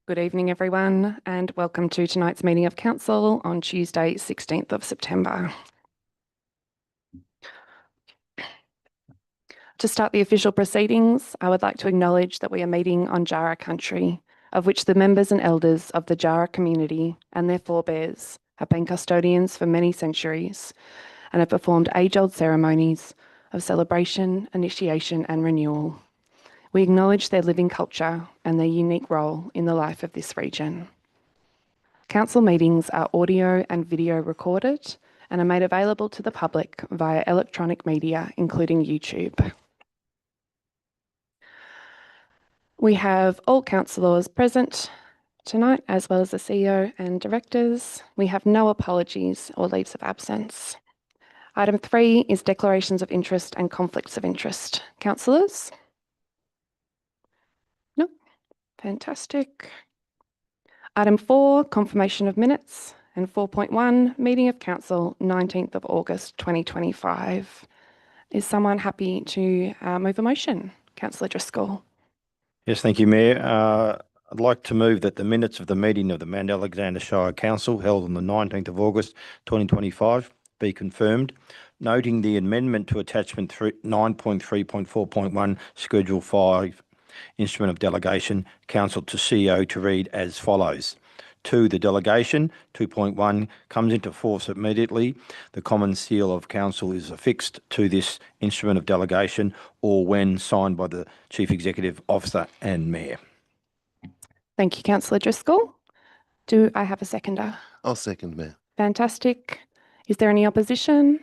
Good evening, everyone, and welcome to tonight's meeting of Council on Tuesday, 16th of September. To start the official proceedings, I would like to acknowledge that we are meeting on Jara country, of which the members and elders of the Jara community and their forebears have been custodians for many centuries and have performed age-old ceremonies of celebration, initiation, and renewal. We acknowledge their living culture and their unique role in the life of this region. Council meetings are audio and video recorded and are made available to the public via electronic media, including YouTube. We have all councillors present tonight, as well as the CEO and directors. We have no apologies or leaves of absence. Item 3 is declarations of interest and conflicts of interest. Councillors? No? Fantastic. Item 4, confirmation of minutes, and 4.1, meeting of council, 19th of August 2025. Is someone happy to move a motion? Councillor Driscoll. Yes, thank you, Mayor. I'd like to move that the minutes of the meeting of the Mount Alexander Shire Council held on the 19th of August 2025 be confirmed, noting the amendment to attachment 9.3.4.1 Schedule 5 Instrument of Delegation Council to CEO to read as follows. 2. The delegation, 2.1, comes into force immediately. The common seal of council is affixed to this instrument of delegation or when signed by the Chief Executive Officer and Mayor. Thank you, Councillor Driscoll. Do I have a seconder? I'll second, Mayor. Fantastic. Is there any opposition?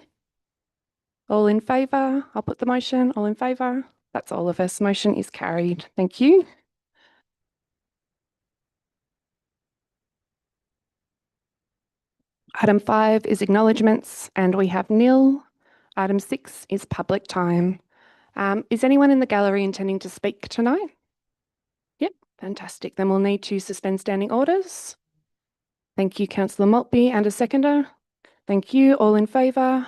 All in favour? I'll put the motion. All in favour? That's all of us. Motion is carried. Thank you. Item 5 is acknowledgements, and we have nil. Item 6 is public time. Is anyone in the gallery intending to speak tonight? Yep, fantastic. Then we'll need to suspend standing orders. Thank you, Councillor Maltby, and a seconder. Thank you. All in favour?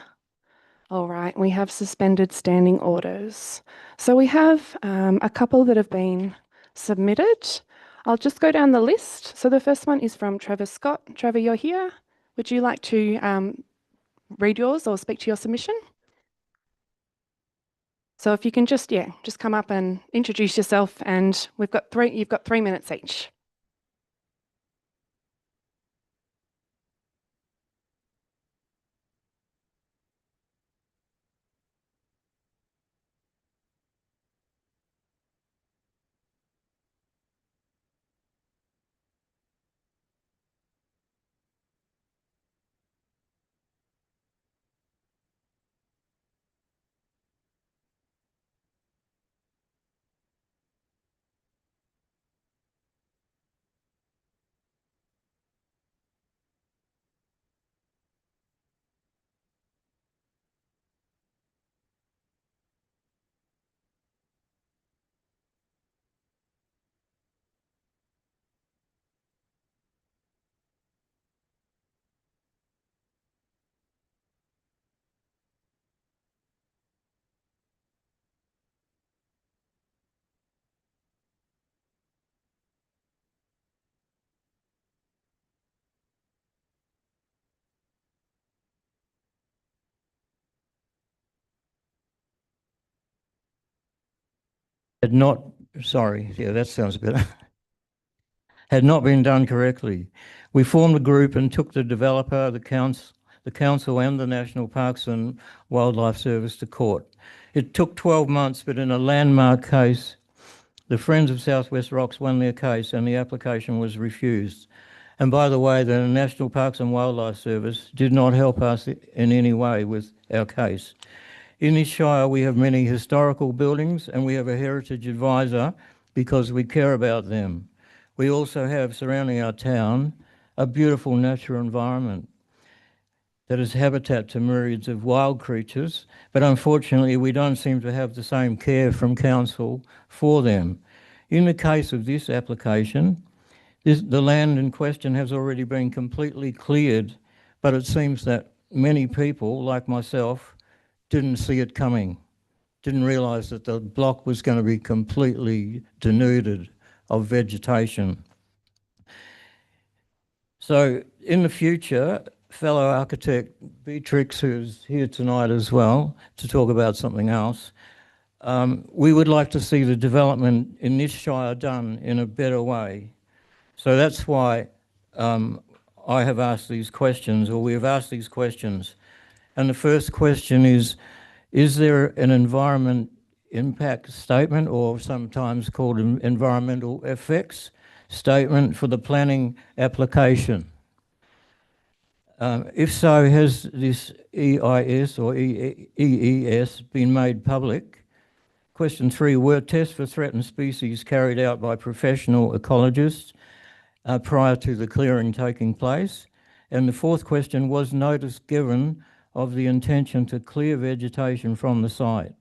All right, we have suspended standing orders. So we have a couple that have been submitted. I'll just go down the list. So the first one is from Trevor Scott. Trevor, you're here. Would you like to read yours or speak to your submission? So if you can just come up and introduce yourself, and you've got 3 minutes each. Had not been done correctly. We formed a group and took the developer, the council and the National Parks and Wildlife Service to court. It took 12 months, but in a landmark case, the Friends of Southwest Rocks won their case and the application was refused. And by the way, the National Parks and Wildlife Service did not help us in any way with our case. In this shire, we have many historical buildings and we have a heritage advisor because we care about them. We also have, surrounding our town, a beautiful natural environment that is habitat to myriads of wild creatures, but unfortunately we don't seem to have the same care from council for them. In the case of this application, the land in question has already been completely cleared, but it seems that many people, like myself, didn't see it coming, didn't realise that the block was going to be completely denuded of vegetation. So in the future, fellow architect Beatrix, who's here tonight as well to talk about something else, we would like to see the development in this shire done in a better way. So that's why I have asked these questions, or we have asked these questions. And the first question is there an environment impact statement, or sometimes called an environmental effects statement for the planning application? If so, has this EIS or EES been made public? Question 3, were tests for threatened species carried out by professional ecologists prior to the clearing taking place? And the fourth question, was notice given of the intention to clear vegetation from the site?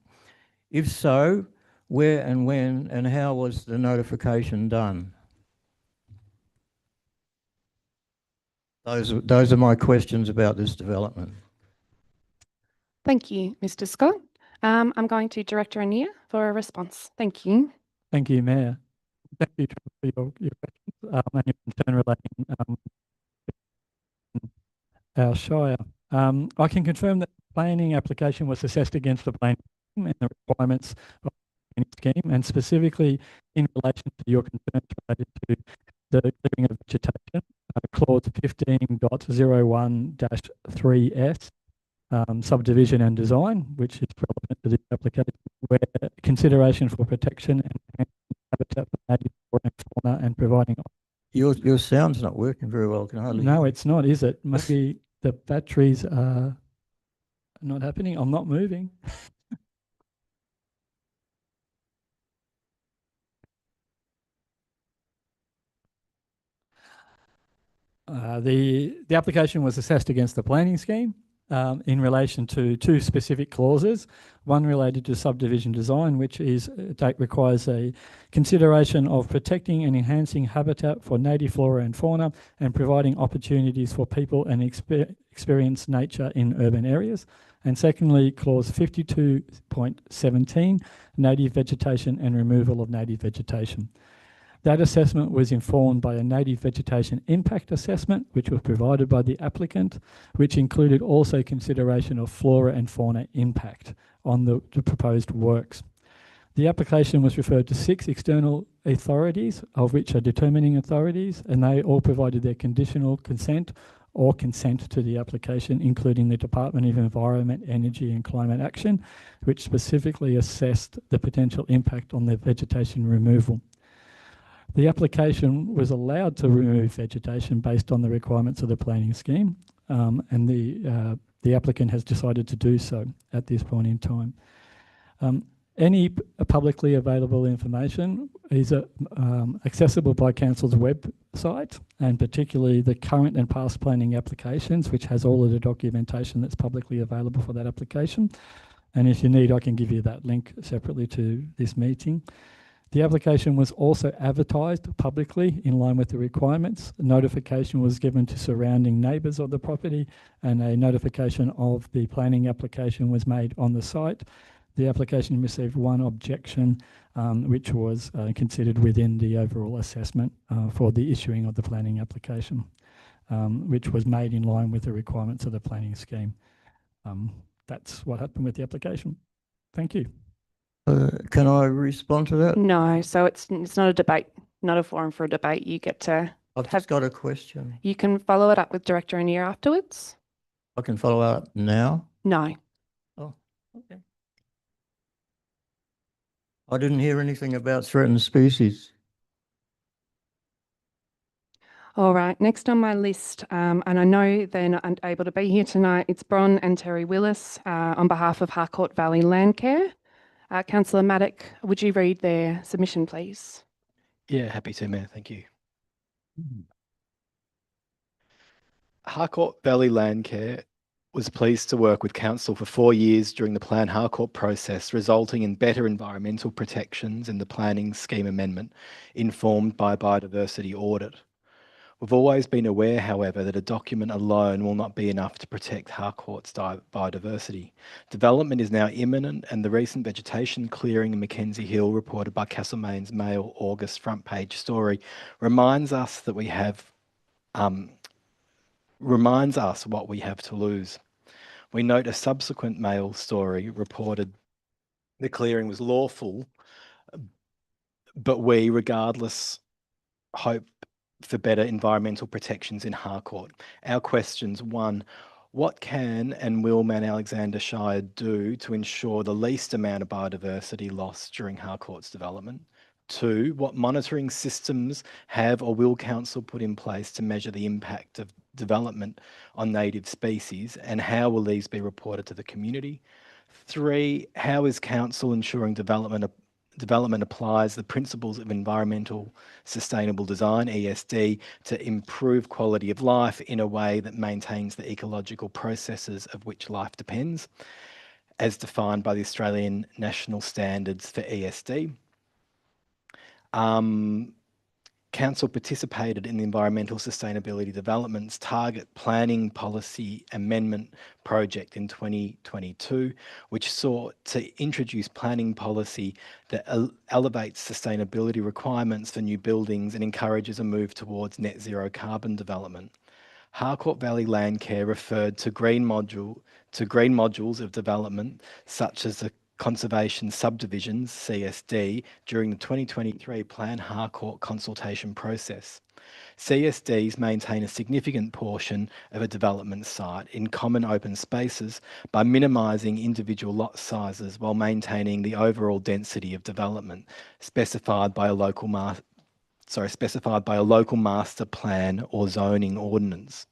If so, where and when and how was the notification done? Those are my questions about this development. Thank you, Mr. Scott. I'm going to Director Anir for a response. Thank you. Thank you, Mayor. Thank you for your questions and your concern relating our shire. I can confirm that the planning application was assessed against the planning and the requirements of the scheme, and specifically in relation to your concerns related to the clearing of vegetation, clause 15.01-3S, subdivision and design, which is relevant to the application, where consideration for protection and habitat for native flora and fauna and providing. Your sound's not working very well. Can I hardly No, hear? it's not, is it? Maybe the batteries are not happening. I'm not moving. The application was assessed against the planning scheme in relation to two specific clauses, one related to subdivision design, which requires a consideration of protecting and enhancing habitat for native flora and fauna and providing opportunities for people and experience nature in urban areas. And secondly, clause 52.17, native vegetation and removal of native vegetation. That assessment was informed by a native vegetation impact assessment, which was provided by the applicant, which included also consideration of flora and fauna impact on the proposed works. The application was referred to 6 external authorities, of which are determining authorities, and they all provided their conditional consent or consent to the application, including the Department of Environment, Energy and Climate Action, which specifically assessed the potential impact on their vegetation removal. The application was allowed to remove vegetation based on the requirements of the planning scheme, and the applicant has decided to do so at this point in time. Any publicly available information is accessible by Council's website, and particularly the current and past planning applications, which has all of the documentation that's publicly available for that application. And if you need, I can give you that link separately to this meeting. The application was also advertised publicly in line with the requirements. A notification was given to surrounding neighbours of the property, and a notification of the planning application was made on the site. The application received one objection, which was considered within the overall assessment for the issuing of the planning application, which was made in line with the requirements of the planning scheme. That's what happened with the application. Thank you. Can I respond to that? No, so it's not a debate, not a forum for a debate. You get to, I've just got a question. you can follow it up with Director Anir afterwards. I can follow up now? No. Oh, okay. I didn't hear anything about threatened species. All right, next on my list, and I know they're not able to be here tonight, it's Bron and Terry Willis on behalf of Harcourt Valley Landcare. Councillor Maddock, would you read their submission, please? Yeah, happy to, Mayor. Thank you. Harcourt Valley Landcare was pleased to work with Council for 4 years during the Plan Harcourt process, resulting in better environmental protections in the planning scheme amendment, informed by a biodiversity audit. We've always been aware, however, that a document alone will not be enough to protect Harcourt's biodiversity. Development is now imminent, and the recent vegetation clearing in Mackenzie Hill, reported by Castlemaine's Mail August front page story, reminds us that we have reminds us what we have to lose. We note a subsequent Mail story reported the clearing was lawful, but we, regardless, hope for better environmental protections in Harcourt. Our questions: 1, what can and will Mount Alexander Shire do to ensure the least amount of biodiversity loss during Harcourt's development? 2, what monitoring systems have or will council put in place to measure the impact of development on native species, and how will these be reported to the community? 3, how is council ensuring development applies the principles of environmental sustainable design, ESD, to improve quality of life in a way that maintains the ecological processes of which life depends, as defined by the Australian National Standards for ESD? Council participated in the Environmental Sustainability Development's Target Planning Policy Amendment project in 2022, which sought to introduce planning policy that elevates sustainability requirements for new buildings and encourages a move towards net zero carbon development. Harcourt Valley Landcare referred to green modules of development, such as the Conservation Subdivisions, CSD, during the 2023 Plan Harcourt consultation process. CSDs maintain a significant portion of a development site in common open spaces by minimising individual lot sizes while maintaining the overall density of development specified by a local master plan or zoning ordinance.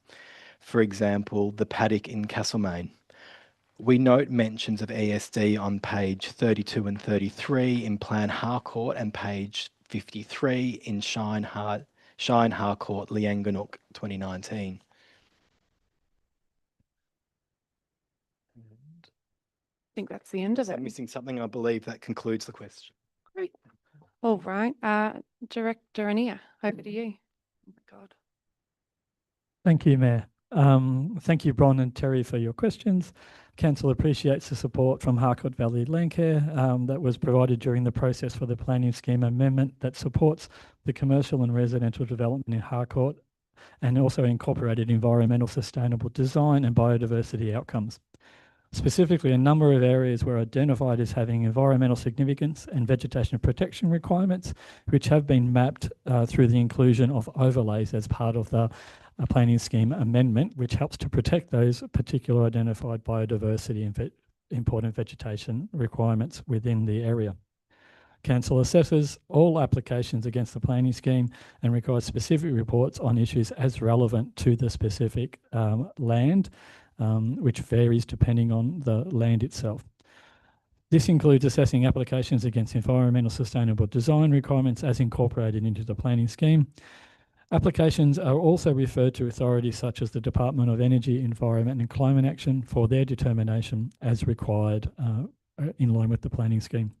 For example, the paddock in Castlemaine. We note mentions of ESD on page 32 and 33 in Plan Harcourt and page 53 in Shine Harcourt Leanganuk 2019. I think that's the end of Is that it. missing something? I believe that concludes the question. Great. All right. Director Anea, over to you. Oh my God. Thank you, Mayor. Thank you, Bron and Terry, for your questions. Council appreciates the support from Harcourt Valley Landcare that was provided during the process for the planning scheme amendment that supports the commercial and residential development in Harcourt and also incorporated environmental sustainable design and biodiversity outcomes. Specifically, a number of areas were identified as having environmental significance and vegetation protection requirements, which have been mapped through the inclusion of overlays as part of the planning scheme amendment, which helps to protect those particular identified biodiversity and important vegetation requirements within the area. Council assesses all applications against the planning scheme and requires specific reports on issues as relevant to the specific land, which varies depending on the land itself. This includes assessing applications against environmental sustainable design requirements as incorporated into the planning scheme. Applications are also referred to authorities such as the Department of Energy, Environment and Climate Action for their determination as required in line with the planning scheme.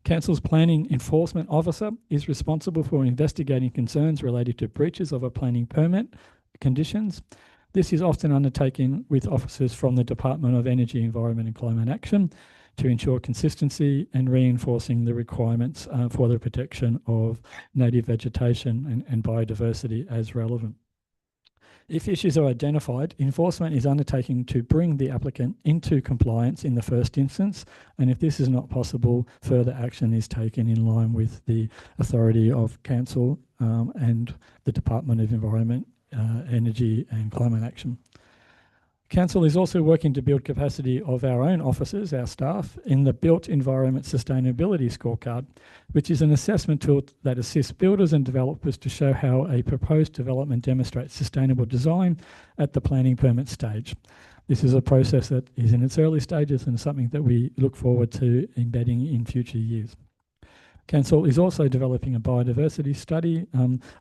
Council's Planning Enforcement Officer is responsible for investigating concerns related to breaches of a planning permit conditions. This is often undertaken with officers from the Department of Energy, Environment and Climate Action to ensure consistency and reinforcing the requirements for the protection of native vegetation and biodiversity as relevant. If issues are identified, enforcement is undertaken to bring the applicant into compliance in the first instance, and if this is not possible, further action is taken in line with the authority of Council and the Department of Environment, Energy and Climate Action. Council is also working to build capacity of our own officers, our staff, in the Built Environment Sustainability Scorecard, which is an assessment tool that assists builders and developers to show how a proposed development demonstrates sustainable design at the planning permit stage. This is a process that is in its early stages and something that we look forward to embedding in future years. Council is also developing a biodiversity study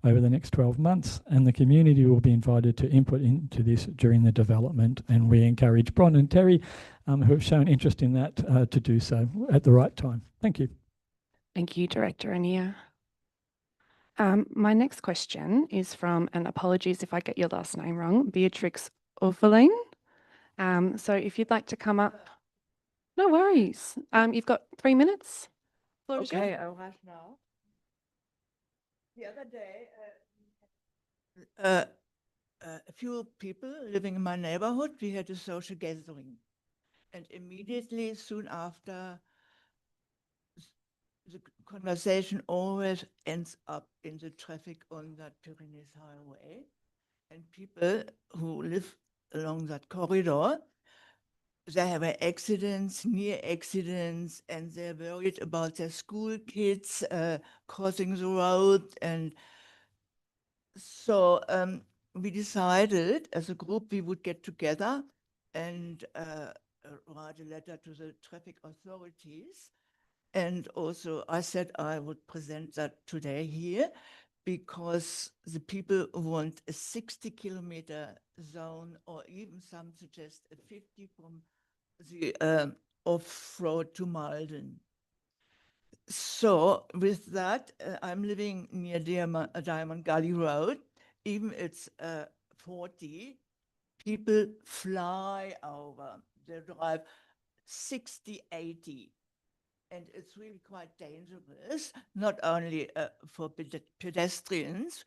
over the next 12 months, and the community will be invited to input into this during the development, and we encourage Bron and Terry, who have shown interest in that, to do so at the right time. Thank you. Thank you, Director Anea. My next question is from, and apologies if I get your last name wrong, Beatrix Orphaline. So if you'd like to come up, no worries. You've got 3 minutes. Okay, I will now. The other day, a few people living in my neighborhood, we had a social gathering. And immediately soon after, the conversation always ends up in the traffic on that Pyrenees highway. And people who live along that corridor, they have accidents, near accidents, and they're worried about their school kids crossing the road. And so we decided as a group we would get together and write a letter to the traffic authorities. And also I said I would present that today here because the people want a 60-kilometer zone, or even some suggest a 50 from the off-road to Malden. So with that, I'm living near Diamond Gully Road. Even it's 40, people fly over. They drive 60, 80. And it's really quite dangerous, not only for pedestrians,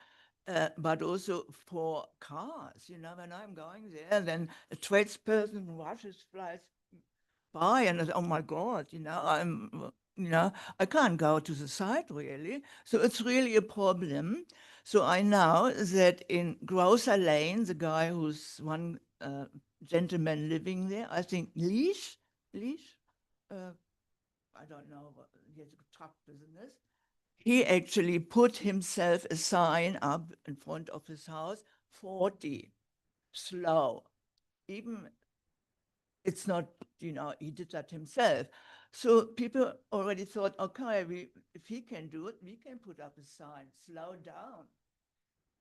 but also for cars. You know, when I'm going there, then a tradesperson rushes, flies by, and I say, oh my God, I can't go to the site really. So it's really a problem. So I know that in Grocer Lane, the guy who's one gentleman living there, I think Leash, I don't know, he has a truck business. He actually put himself a sign up in front of his house, 40, slow. Even it's not, he did that himself. So people already thought, okay, if he can do it, we can put up a sign, slow down.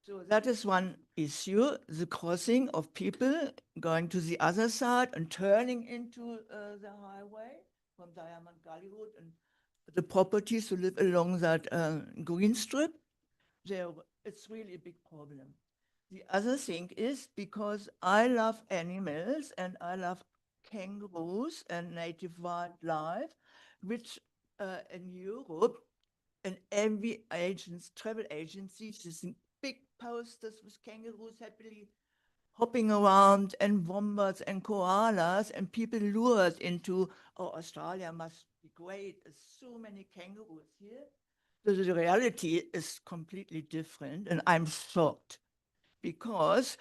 So that is one issue, the crossing of people going to the other side and turning into the highway from Diamond Gully Road, and the properties who live along that green strip, it's really a big problem. The other thing is, because I love animals and I love kangaroos and native wildlife, which in Europe, and every travel agency, is big posters with kangaroos happily hopping around, and wombats and koalas, and people lured into, oh, Australia must be great. There's so many kangaroos here. So the reality is completely different, and I'm shocked because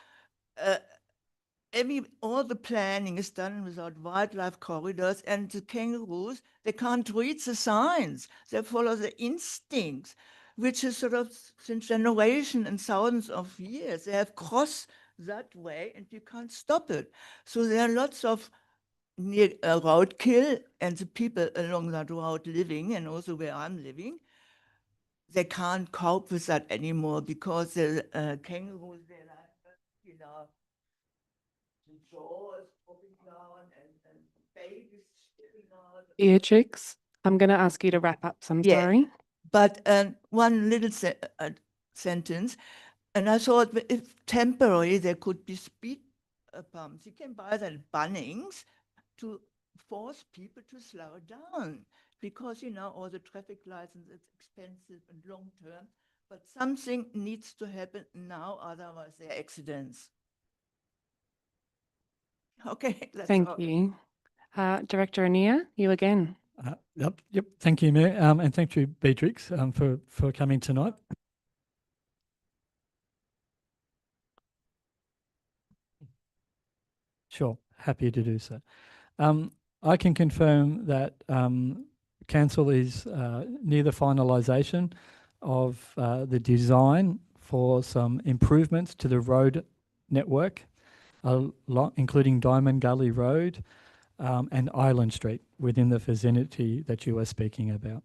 all the planning is done without wildlife corridors, and the kangaroos, they can't read the signs. They follow the instincts, which is sort of since generation and thousands of years. They have crossed that way and you can't stop it. So there are lots of near roadkill, and the people along that road living, and also where I'm living, they can't cope with that anymore because the kangaroos, they're like, the jaws popping down and babies sticking out. Beatrix, I'm going to ask you to wrap up, so I'm Yeah. sorry. But one little sentence, and I thought if temporary there could be speed bumps. You can buy that at Bunnings to force people to slow down because, all the traffic license, it's expensive and long term, but something needs to happen now, otherwise there are accidents. Okay, that's Thank all. you. Director Anea, you again. Yep. Thank you, Mayor, and thank you, Beatrix, for coming tonight. Sure, happy to do so. I can confirm that Council is near the finalisation of the design for some improvements to the road network, including Diamond Gully Road and Island Street within the vicinity that you were speaking about.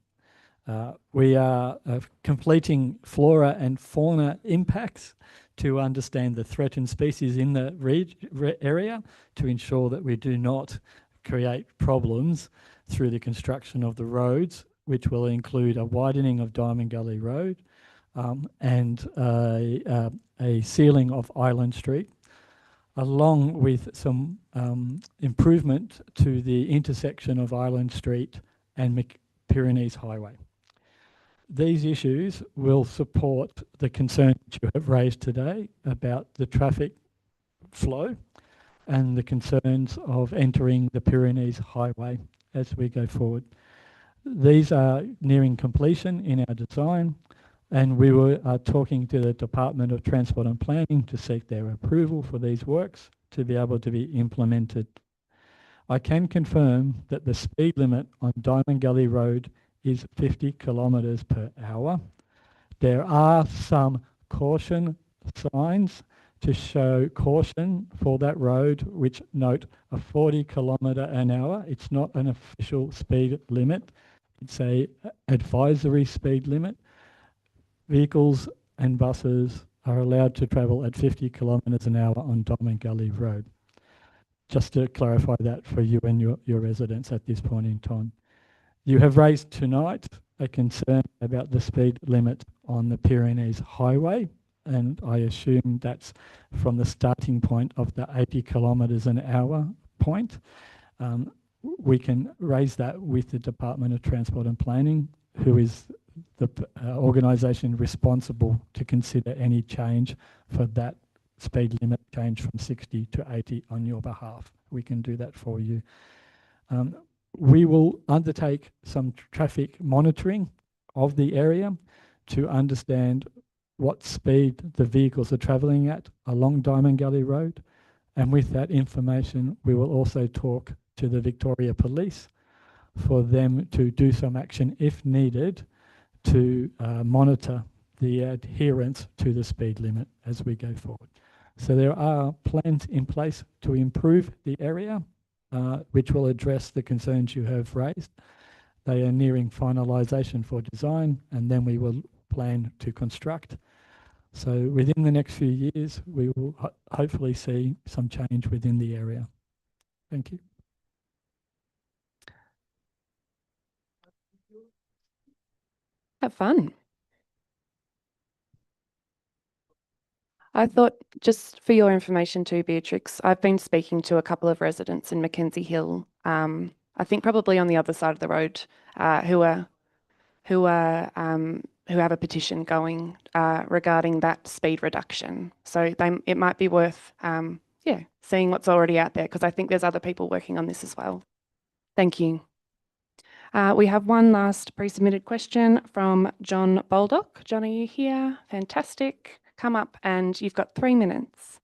We are completing flora and fauna impacts to understand the threatened species in the area to ensure that we do not create problems through the construction of the roads, which will include a widening of Diamond Gully Road and a sealing of Island Street, along with some improvement to the intersection of Island Street and Pyrenees Highway. these issues will support the concern that you have raised today about the traffic flow and the concerns of entering the Pyrenees Highway as we go forward. These are nearing completion in our design, and we are talking to the Department of Transport and Planning to seek their approval for these works to be able to be implemented. I can confirm that the speed limit on Diamond Gully Road is 50 kilometres per hour. There are some caution signs to show caution for that road, which note a 40 kilometre an hour. It's not an official speed limit. It's a advisory speed limit. Vehicles and buses are allowed to travel at 50 kilometres an hour on Diamond Gully Road. Just to clarify that for you and your residents at this point in time. You have raised tonight a concern about the speed limit on the Pyrenees Highway, and I assume that's from the starting point of the 80 kilometres an hour point. We can raise that with the Department of Transport and Planning, who is the organisation responsible to consider any change for that speed limit change from 60 to 80 on your behalf. We can do that for you. We will undertake some traffic monitoring of the area to understand what speed the vehicles are travelling at along Diamond Gully Road. And with that information, we will also talk to the Victoria Police for them to do some action if needed to monitor the adherence to the speed limit as we go forward. So there are plans in place to improve the area, which will address the concerns you have raised. They are nearing finalisation for design, and then we will plan to construct. So within the next few years, we will hopefully see some change within the area. Thank you. Have fun. I thought, just for your information too, Beatrix, I've been speaking to a couple of residents in Mackenzie Hill, I think probably on the other side of the road, who have a petition going regarding that speed reduction. So it might be worth, seeing what's already out there, because I think there's other people working on this as well. Thank you. We have one last pre-submitted question from John Baldock. John, are you here? Fantastic. Come up, and you've got 3 minutes.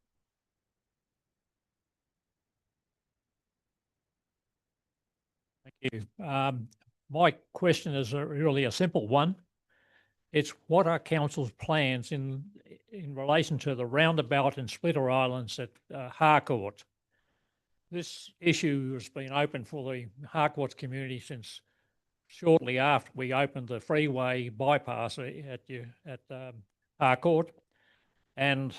Thank you. My question is really a simple one. It's what are council's plans in relation to the roundabout and splitter islands at Harcourt? This issue has been open for the Harcourt community since shortly after we opened the freeway bypass at Harcourt, and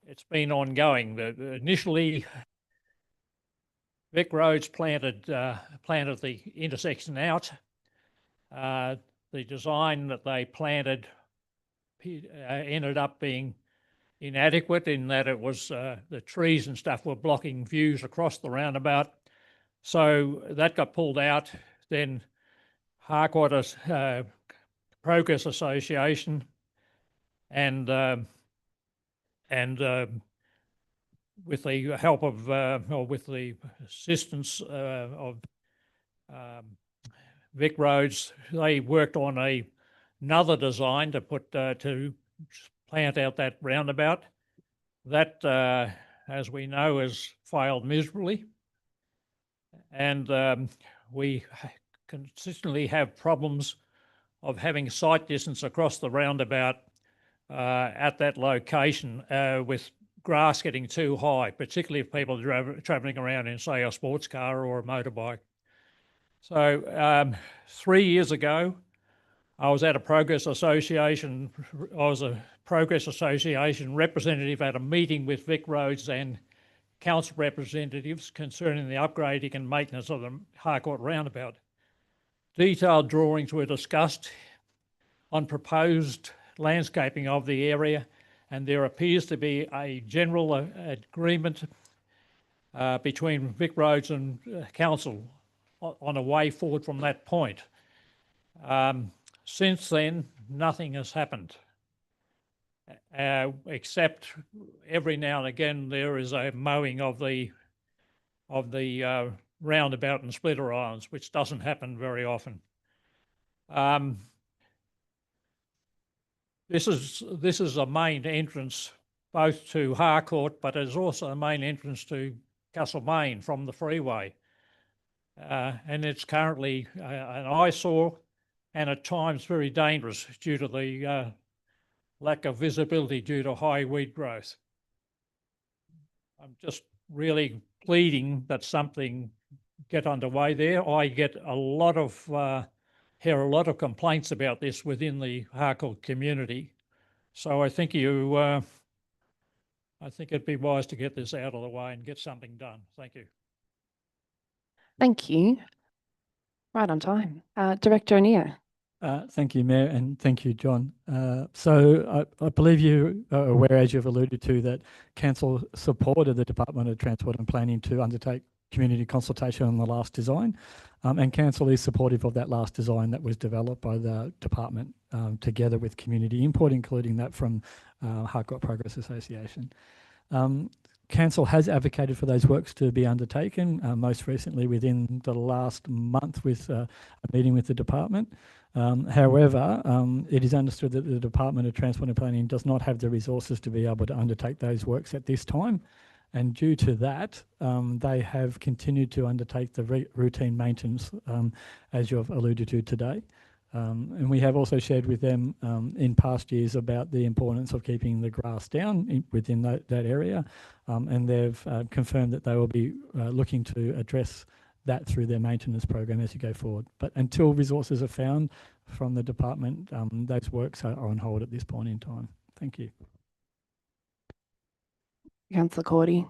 it's been ongoing. Initially, Vic Roads planted the intersection out. The design that they planted ended up being inadequate in that it was the trees and stuff were blocking views across the roundabout. So that got pulled out. Then Harcourt Progress Association and with the help of or with the assistance of Vic Roads, they worked on another design to put to plant out that roundabout. That, as we know, has failed miserably, and we consistently have problems of having sight distance across the roundabout at that location with grass getting too high, particularly if people are travelling around in, say, a sports car or a motorbike. So 3 years ago, I was at a Progress Association. I was a Progress Association representative at a meeting with Vic Roads and council representatives concerning the upgrading and maintenance of the Harcourt roundabout. Detailed drawings were discussed on proposed landscaping of the area, and there appears to be a general agreement between Vic Roads and council on a way forward from that point. Since then, nothing has happened, except every now and again there is a mowing of the roundabout and splitter islands, which doesn't happen very often. This is a main entrance both to Harcourt, but it's also a main entrance to Castlemaine from the freeway. And it's currently an eyesore and at times very dangerous due to the lack of visibility due to high weed growth. I'm just really pleading that something get underway there. I get a lot of hear a lot of complaints about this within the Harcourt community. So I think I think it'd be wise to get this out of the way and get something done. Thank you. Thank you. Right on time. Director Anea. Thank you, Mayor, and thank you, John. So I believe you are aware, as you've alluded to, that Council supported the Department of Transport and Planning to undertake community consultation on the last design, and Council is supportive of that last design that was developed by the Department together with community input, including that from Harcourt Progress Association. Council has advocated for those works to be undertaken, most recently within the last month with a meeting with the Department. However, it is understood that the Department of Transport and Planning does not have the resources to be able to undertake those works at this time. And due to that, they have continued to undertake the routine maintenance, as you've alluded to today. And we have also shared with them in past years about the importance of keeping the grass down within that area. And they've confirmed that they will be looking to address that through their maintenance program as you go forward. But until resources are found from the department, those works are on hold at this point in time. Thank you. Councillor Cordy.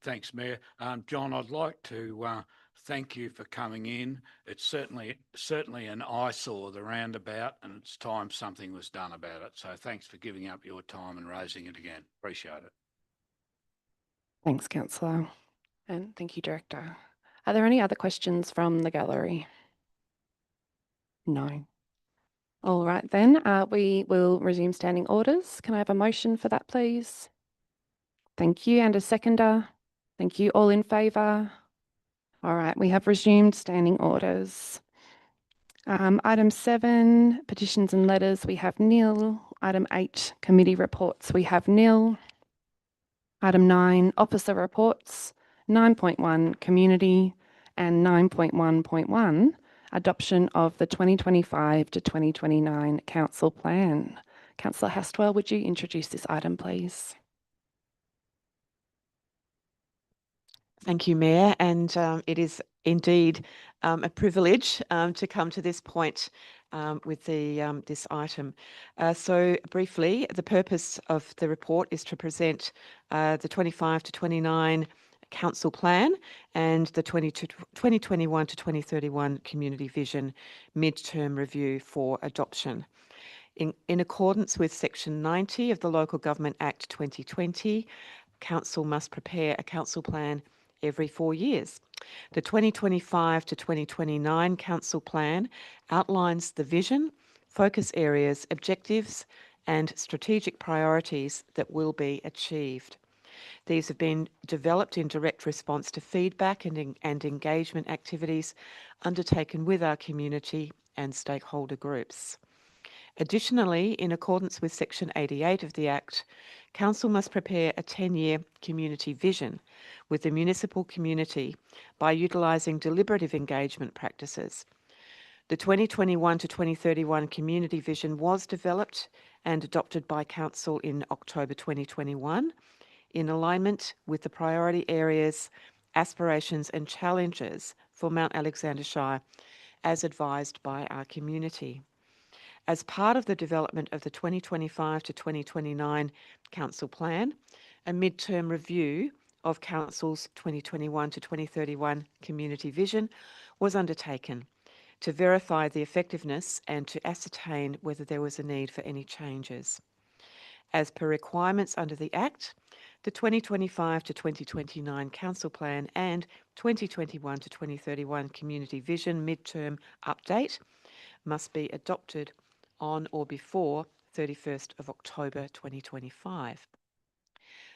Thanks, Mayor. John, I'd like to thank you for coming in. It's certainly an eyesore, the roundabout, and it's time something was done about it. So thanks for giving up your time and raising it again. Appreciate it. Thanks, Councillor. And thank you, Director. Are there any other questions from the gallery? No. All right, then we will resume standing orders. Can I have a motion for that, please? Thank you. And a seconder? Thank you. All in favour? All right, we have resumed standing orders. Item 7, petitions and letters, we have nil. Item 8, committee reports, we have nil. Item 9, officer reports. 9.1, community, and 9.1.1, adoption of the 2025 to 2029 council plan. Councillor Hastwell, would you introduce this item, please? Thank you, Mayor, and it is indeed a privilege to come to this point with this item. So briefly, the purpose of the report is to present the 25 to 29 council plan and the 2021 to 2031 community vision mid-term review for adoption. In accordance with Section 90 of the Local Government Act 2020, council must prepare a council plan every 4 years. The 2025 to 2029 council plan outlines the vision, focus areas, objectives, and strategic priorities that will be achieved. These have been developed in direct response to feedback and engagement activities undertaken with our community and stakeholder groups. Additionally, in accordance with Section 88 of the Act, Council must prepare a 10-year community vision with the municipal community by utilising deliberative engagement practices. The 2021 to 2031 community vision was developed and adopted by Council in October 2021 in alignment with the priority areas, aspirations and challenges for Mount Alexander Shire as advised by our community. As part of the development of the 2025 to 2029 Council Plan, a mid-term review of Council's 2021 to 2031 Community Vision was undertaken to verify the effectiveness and to ascertain whether there was a need for any changes. As per requirements under the Act, the 2025 to 2029 Council Plan and 2021 to 2031 Community Vision Mid-Term Update must be adopted on or before 31st of October 2025.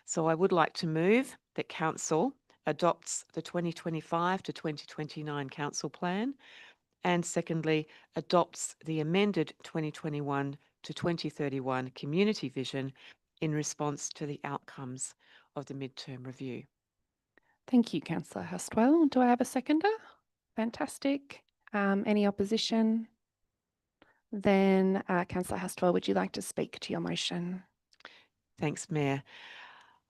So I would like to move that Council adopts the 2025 to 2029 Council Plan, and secondly, adopts the amended 2021 to 2031 Community Vision in response to the outcomes of the midterm review. Thank you, Councillor Hustwell. Do I have a seconder? Fantastic. Any opposition? Then, Councillor Hustwell, would you like to speak to your motion? Thanks, Mayor.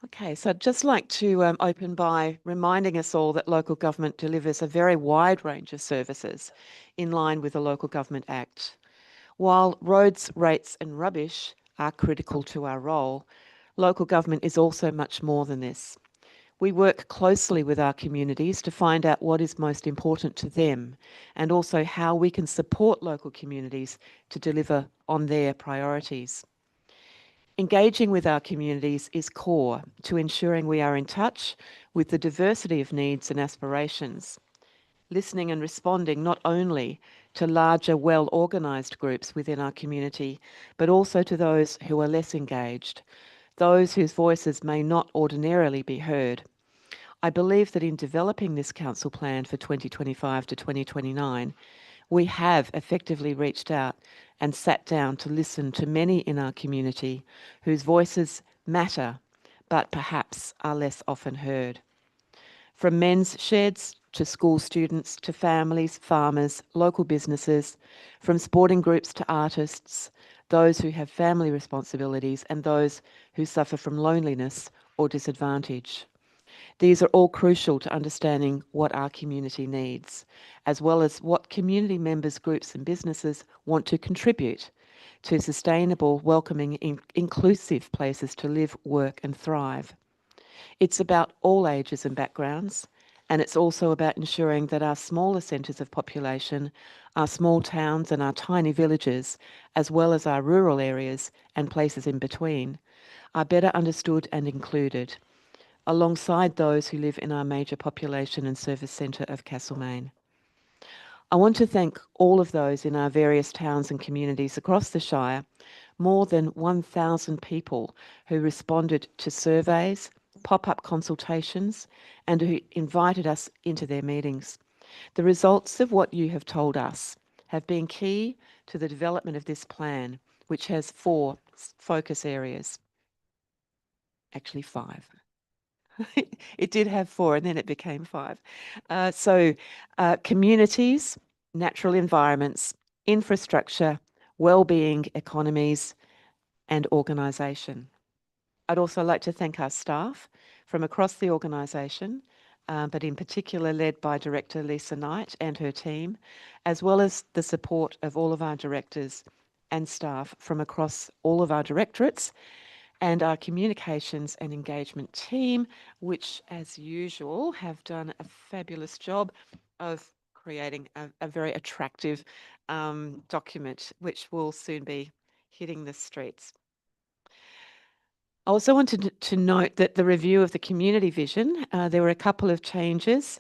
Okay, so I'd just like to open by reminding us all that local government delivers a very wide range of services in line with the Local Government Act. While roads, rates and rubbish are critical to our role, local government is also much more than this. We work closely with our communities to find out what is most important to them and also how we can support local communities to deliver on their priorities. Engaging with our communities is core to ensuring we are in touch with the diversity of needs and aspirations, listening and responding not only to larger, well-organised groups within our community, but also to those who are less engaged, those whose voices may not ordinarily be heard. I believe that in developing this council plan for 2025 to 2029, we have effectively reached out and sat down to listen to many in our community whose voices matter, but perhaps are less often heard. From men's sheds to school students to families, farmers, local businesses, from sporting groups to artists, those who have family responsibilities and those who suffer from loneliness or disadvantage. These are all crucial to understanding what our community needs, as well as what community members, groups and businesses want to contribute to sustainable, welcoming, inclusive places to live, work and thrive. It's about all ages and backgrounds, and it's also about ensuring that our smaller centres of population, our small towns and our tiny villages, as well as our rural areas and places in between, are better understood and included, alongside those who live in our major population and service centre of Castlemaine. I want to thank all of those in our various towns and communities across the Shire, more than 1,000 people who responded to surveys, pop-up consultations, and who invited us into their meetings. The results of what you have told us have been key to the development of this plan, which has 4 focus areas. Actually 5. It did have 4 and then it became 5. Communities, natural environments, infrastructure, well-being, economies and organisation. I'd also like to thank our staff from across the organisation, but in particular led by Director Lisa Knight and her team, as well as the support of all of our directors and staff from across all of our directorates, and our communications and engagement team, which as usual have done a fabulous job of creating a very attractive document, which will soon be hitting the streets. I also wanted to note that the review of the community vision, there were a couple of changes.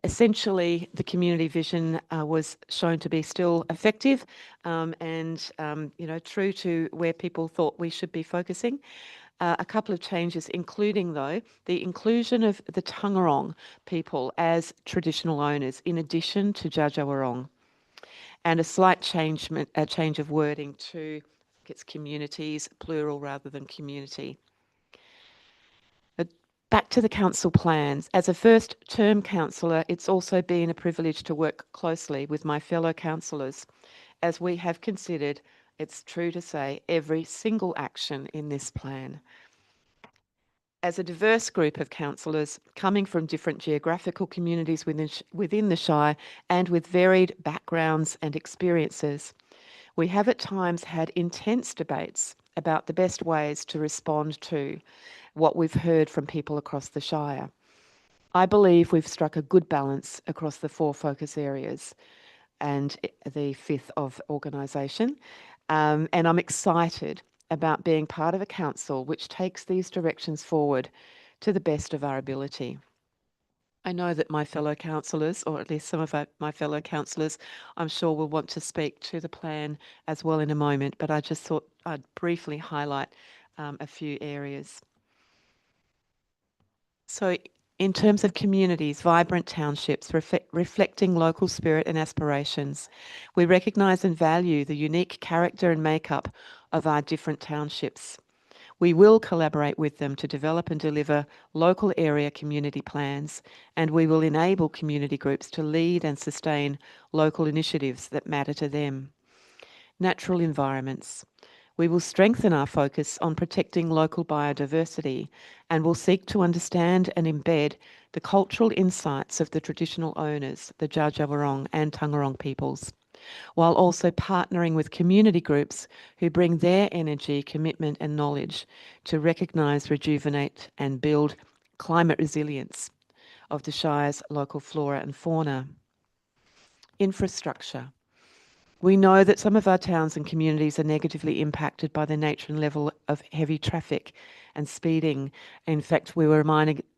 Essentially, the community vision was shown to be still effective and true to where people thought we should be focusing. A couple of changes, including though the inclusion of the Taungurung people as traditional owners, in addition to Dja Dja Wurrung, and a slight change of wording to it's communities, plural rather than community. Back to the council plans. As a first term councillor, it's also been a privilege to work closely with my fellow councillors as we have considered, it's true to say, every single action in this plan. As a diverse group of councillors coming from different geographical communities within the Shire and with varied backgrounds and experiences, we have at times had intense debates about the best ways to respond to what we've heard from people across the Shire. I believe we've struck a good balance across the 4 focus areas and the 5th of organisation. And I'm excited about being part of a council which takes these directions forward to the best of our ability. I know that my fellow councillors, or at least some of my fellow councillors, I'm sure will want to speak to the plan as well in a moment, but I just thought I'd briefly highlight a few areas. So in terms of communities, vibrant townships reflecting local spirit and aspirations, we recognise and value the unique character and makeup of our different townships. We will collaborate with them to develop and deliver local area community plans, and we will enable community groups to lead and sustain local initiatives that matter to them. Natural environments. We will strengthen our focus on protecting local biodiversity and will seek to understand and embed the cultural insights of the traditional owners, the Dja Dja Wurrung and Taungurung peoples, while also partnering with community groups who bring their energy, commitment and knowledge to recognise, rejuvenate and build climate resilience of the Shire's local flora and fauna. Infrastructure. We know that some of our towns and communities are negatively impacted by the nature and level of heavy traffic and speeding. In fact, we were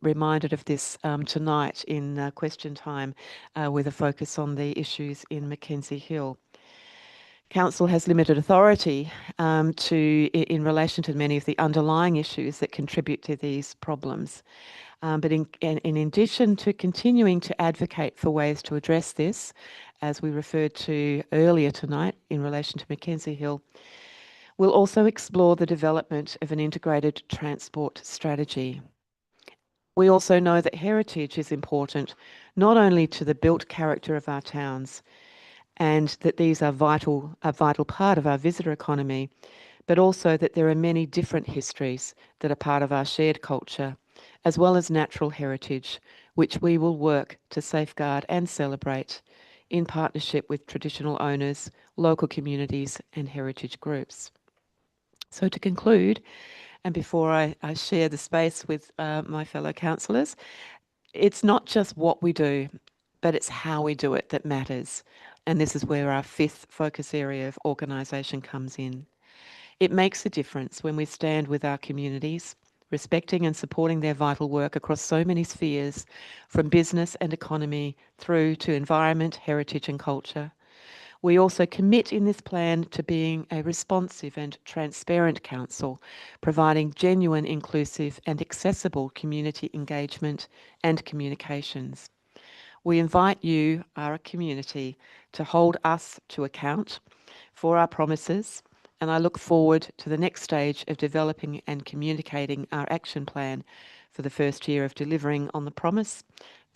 reminded of this tonight in question time with a focus on the issues in Mackenzie Hill. Council has limited authority in relation to many of the underlying issues that contribute to these problems. But in addition to continuing to advocate for ways to address this, as we referred to earlier tonight in relation to Mackenzie Hill, we'll also explore the development of an integrated transport strategy. We also know that heritage is important, not only to the built character of our towns, and that these are a vital part of our visitor economy, but also that there are many different histories that are part of our shared culture, as well as natural heritage, which we will work to safeguard and celebrate in partnership with traditional owners, local communities and heritage groups. So to conclude, and before I share the space with my fellow councillors, it's not just what we do, but it's how we do it that matters. And this is where our fifth focus area of organisation comes in. It makes a difference when we stand with our communities, respecting and supporting their vital work across so many spheres, from business and economy through to environment, heritage and culture. We also commit in this plan to being a responsive and transparent council, providing genuine, inclusive and accessible community engagement and communications. We invite you, our community, to hold us to account for our promises, and I look forward to the next stage of developing and communicating our action plan for the first year of delivering on the promise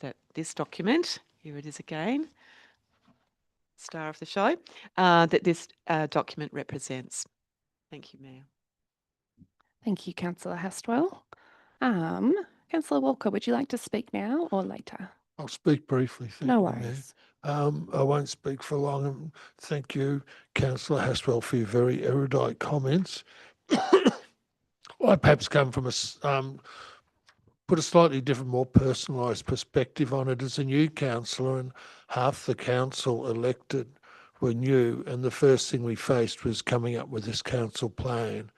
that this document, here it is again, star of the show, that this document represents. Thank you, Mayor. Thank you, Councillor Hastwell. Councillor Walker, would you like to speak now or later? I'll speak briefly. Thank No you, Mayor. worries. I won't speak for long. And thank you, Councillor Hastwell, for your very erudite comments. I perhaps come from put a slightly different, more personalised perspective on it as a new councillor, and half the council elected were new, and the first thing we faced was coming up with this council plan.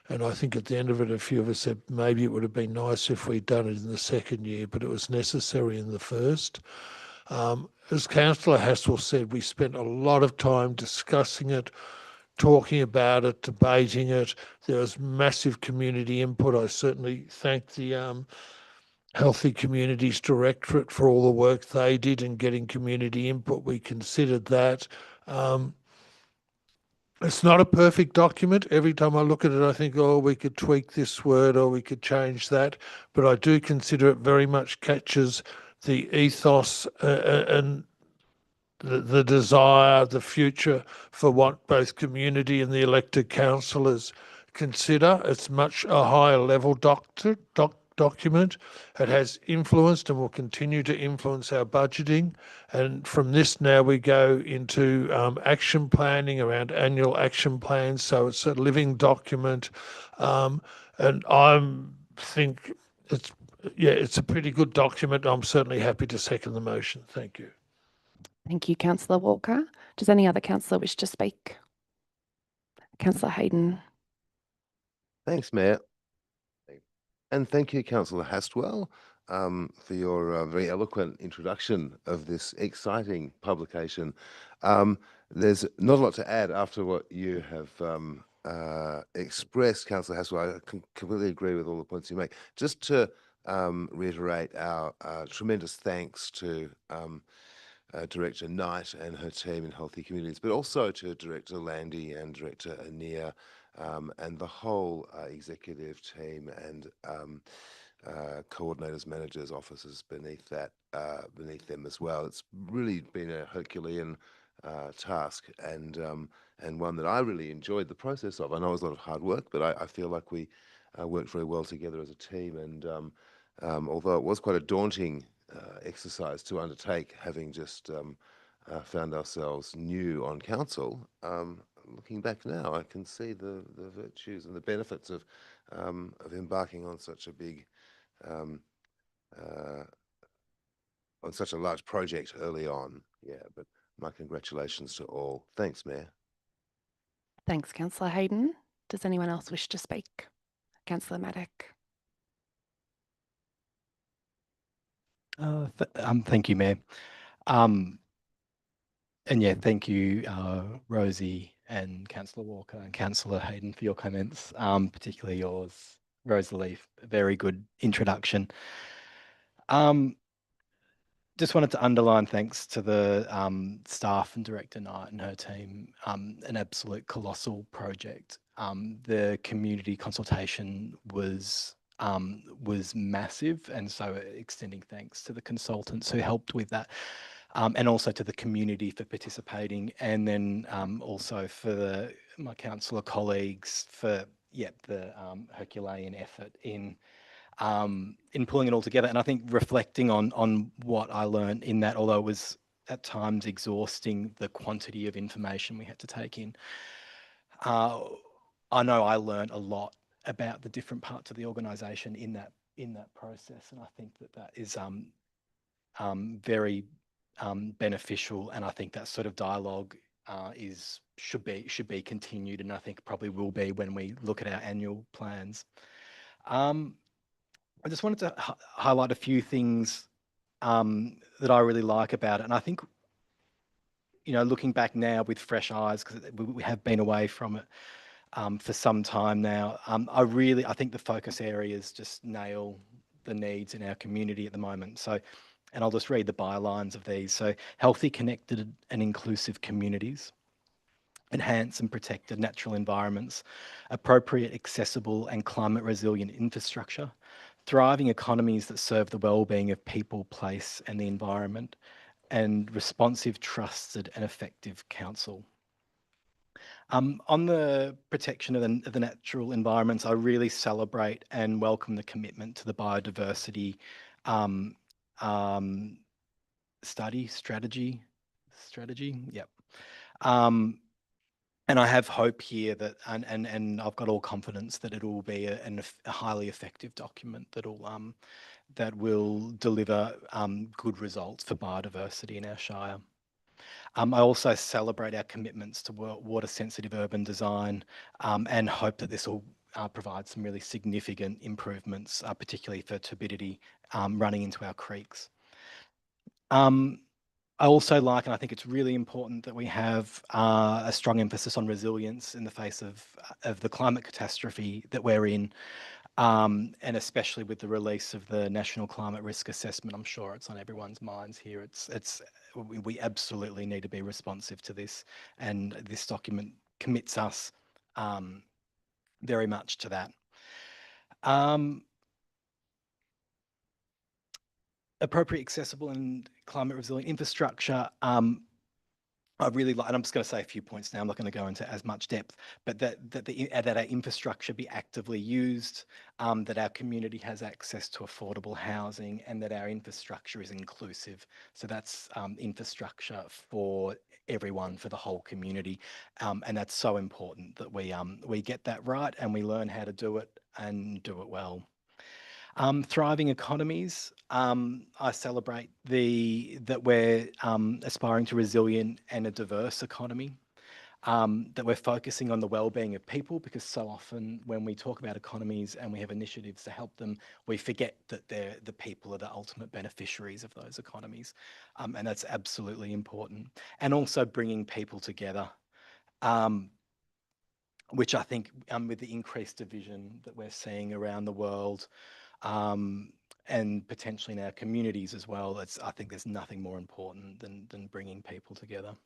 And I think at the end of it, a few of us said maybe it would have been nice if we'd done it in the second year, but it was necessary in the first. As Councillor Hastwell said, we spent a lot of time discussing it, talking about it, debating it. There was massive community input. I certainly thank the Healthy Communities Directorate for all the work they did in getting community input. We considered that. It's not a perfect document. Every time I look at it, I think, oh, we could tweak this word or we could change that. But I do consider it very much catches the ethos and the desire, the future for what both community and the elected councillors consider. It's much a higher level document. It has influenced and will continue to influence our budgeting. And from this now we go into action planning around annual action plans. So it's a living document. And I think it's a pretty good document. I'm certainly happy to second the motion. Thank you. Thank you, Councillor Walker. Does any other councillor wish to speak? Councillor Hayden. Thanks, Mayor. And thank you, Councillor Hastwell. for your very eloquent introduction of this exciting publication. There's not a lot to add after what you have expressed, Councillor Haswell. I completely agree with all the points you make. Just to reiterate our tremendous thanks to Director Knight and her team in Healthy Communities, but also to Director Landy and Director Anir, and the whole executive team and coordinators, managers, officers beneath them as well. It's really been a Herculean task, and one that I really enjoyed the process of. I know it was a lot of hard work, but I feel like we worked very well together as a team. And although it was quite a daunting exercise to undertake, having just found ourselves new on council, looking back now, I can see the virtues and the benefits of embarking on such a big, on such a large project early on. Yeah, but my congratulations to all. Thanks, Mayor. Thanks, Councillor Hayden. Does anyone else wish to speak? Councillor Maddock. Thank you, Mayor. And yeah, thank you, Rosie and Councillor Walker and Councillor Hayden for your comments, particularly yours, Rosalie. Very good introduction. Just wanted to underline thanks to the staff and Director Knight and her team. An absolute colossal project. The community consultation was massive, and so extending thanks to the consultants who helped with that, and also to the community for participating, and then also for my councillor colleagues for the Herculean effort in pulling it all together. And I think reflecting on what I learned in that, although it was at times exhausting, the quantity of information we had to take in, I know I learned a lot about the different parts of the organisation in that process, and I think that is very beneficial. And I think that sort of dialogue should be continued, and I think probably will be when we look at our annual plans. I just wanted to highlight a few things that I really like about it. And I think, looking back now with fresh eyes, because we have been away from it for some time now, I think the focus areas just nail the needs in our community at the moment. So, and I'll just read the bylines of these. So, healthy, connected and inclusive communities, enhance and protect the natural environments, appropriate, accessible and climate resilient infrastructure, thriving economies that serve the well-being of people, place and the environment, and responsive, trusted and effective council. On the protection of the natural environments, I really celebrate and welcome the commitment to the biodiversity strategy. Yep. And I have hope here that, and I've got all confidence that it will be a highly effective document that will deliver good results for biodiversity in our shire. I also celebrate our commitments to water-sensitive urban design, and hope that this will provide some really significant improvements, particularly for turbidity running into our creeks. I also like, and I think it's really important that we have a strong emphasis on resilience in the face of the climate catastrophe that we're in, and especially with the release of the National Climate Risk Assessment. I'm sure it's on everyone's minds here. We absolutely need to be responsive to this, and this document commits us very much to that. Appropriate, accessible and climate resilient infrastructure. I really like, and I'm just going to say a few points now, I'm not going to go into as much depth, but that our infrastructure be actively used, that our community has access to affordable housing, and that our infrastructure is inclusive. So that's infrastructure for everyone, for the whole community. And that's so important that we get that right and we learn how to do it and do it well. Thriving economies. I celebrate that we're aspiring to resilient and a diverse economy. that we're focusing on the well-being of people, because so often when we talk about economies and we have initiatives to help them, we forget that the people are the ultimate beneficiaries of those economies. And that's absolutely important. And also bringing people together, which I think with the increased division that we're seeing around the world, and potentially in our communities as well, I think there's nothing more important than bringing people together.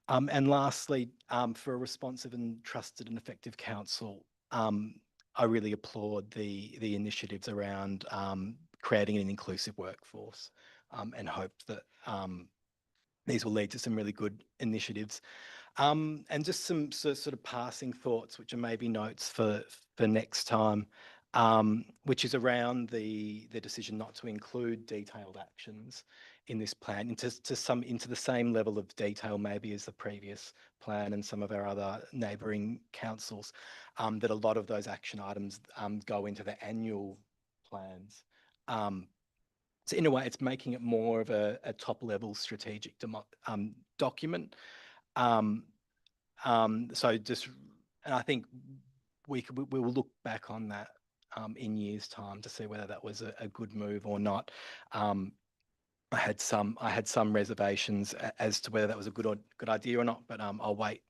And lastly, for a responsive and trusted and effective council, I really applaud the initiatives around creating an inclusive workforce, and hope that these will lead to some really good initiatives. And just some sort of passing thoughts, which are maybe notes for next time, which is around the decision not to include detailed actions in this plan into the same level of detail maybe as the previous plan and some of our other neighbouring councils, that a lot of those action items go into the annual plans. So in a way, it's making it more of a top level strategic document. So just, and I think we will look back on that in years' time to see whether that was a good move or not. I had some reservations as to whether that was a good idea or not, but I'll wait,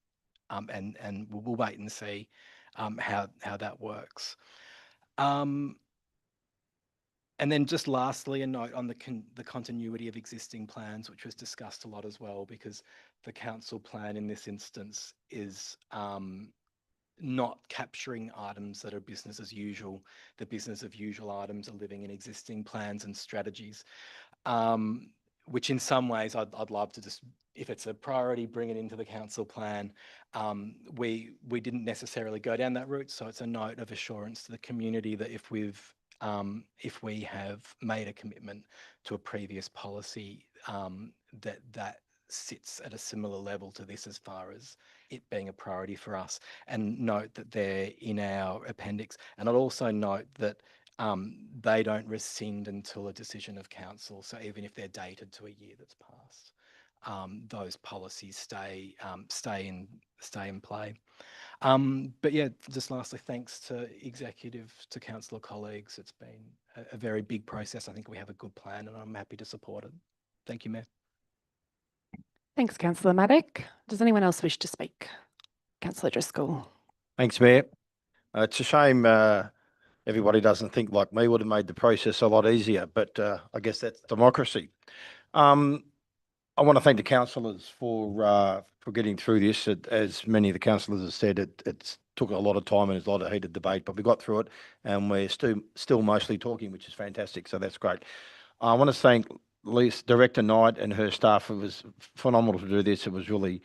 and we'll wait and see how that works. And then just lastly, a note on the continuity of existing plans, which was discussed a lot as well, because the council plan in this instance is not capturing items that are business as usual. The business as usual items are living in existing plans and strategies, which in some ways I'd love to just, if it's a priority, bring it into the council plan. We didn't necessarily go down that route, so it's a note of assurance to the community that if we have made a commitment to a previous policy, that sits at a similar level to this as far as it being a priority for us, and note that they're in our appendix. And I'd also note that they don't rescind until a decision of council. So even if they're dated to a year that's passed, those policies stay in play. But yeah, just lastly, thanks to executive, to councillor colleagues. It's been a very big process. I think we have a good plan and I'm happy to support it. Thank you, Mayor. Thanks, Councillor Maddock. Does anyone else wish to speak? Councillor Driscoll. Thanks, Mayor. It's a shame everybody doesn't think like me. Would have made the process a lot easier, but I guess that's democracy. I want to thank the councillors for getting through this. As many of the councillors have said, it took a lot of time and there's a lot of heated debate, but we got through it and we're still mostly talking, which is fantastic. So that's great. I want to thank Director Knight and her staff. It was phenomenal to do this. It was really,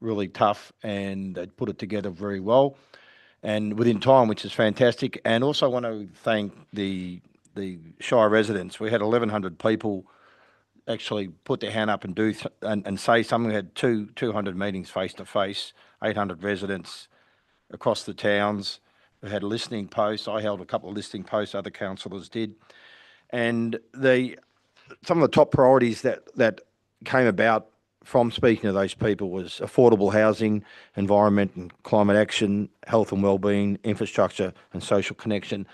really tough, and they put it together very well and within time, which is fantastic. And also want to thank the Shire residents. We had 1,100 people actually put their hand up and and say something. We had 200 meetings face to face, 800 residents across the towns. We had listening posts. I held a couple of listening posts, other councillors did. And some of the top priorities that came about from speaking to those people was affordable housing, environment and climate action, health and wellbeing, infrastructure and social connection.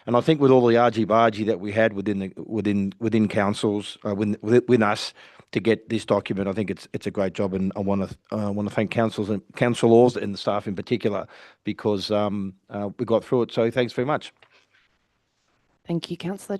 And I think with all the argy-bargy that we had within councils, within us to get this document, I think it's a great job, and I want to thank councillors and the staff in particular, because we got through it. So thanks very much. Thank you, Councillor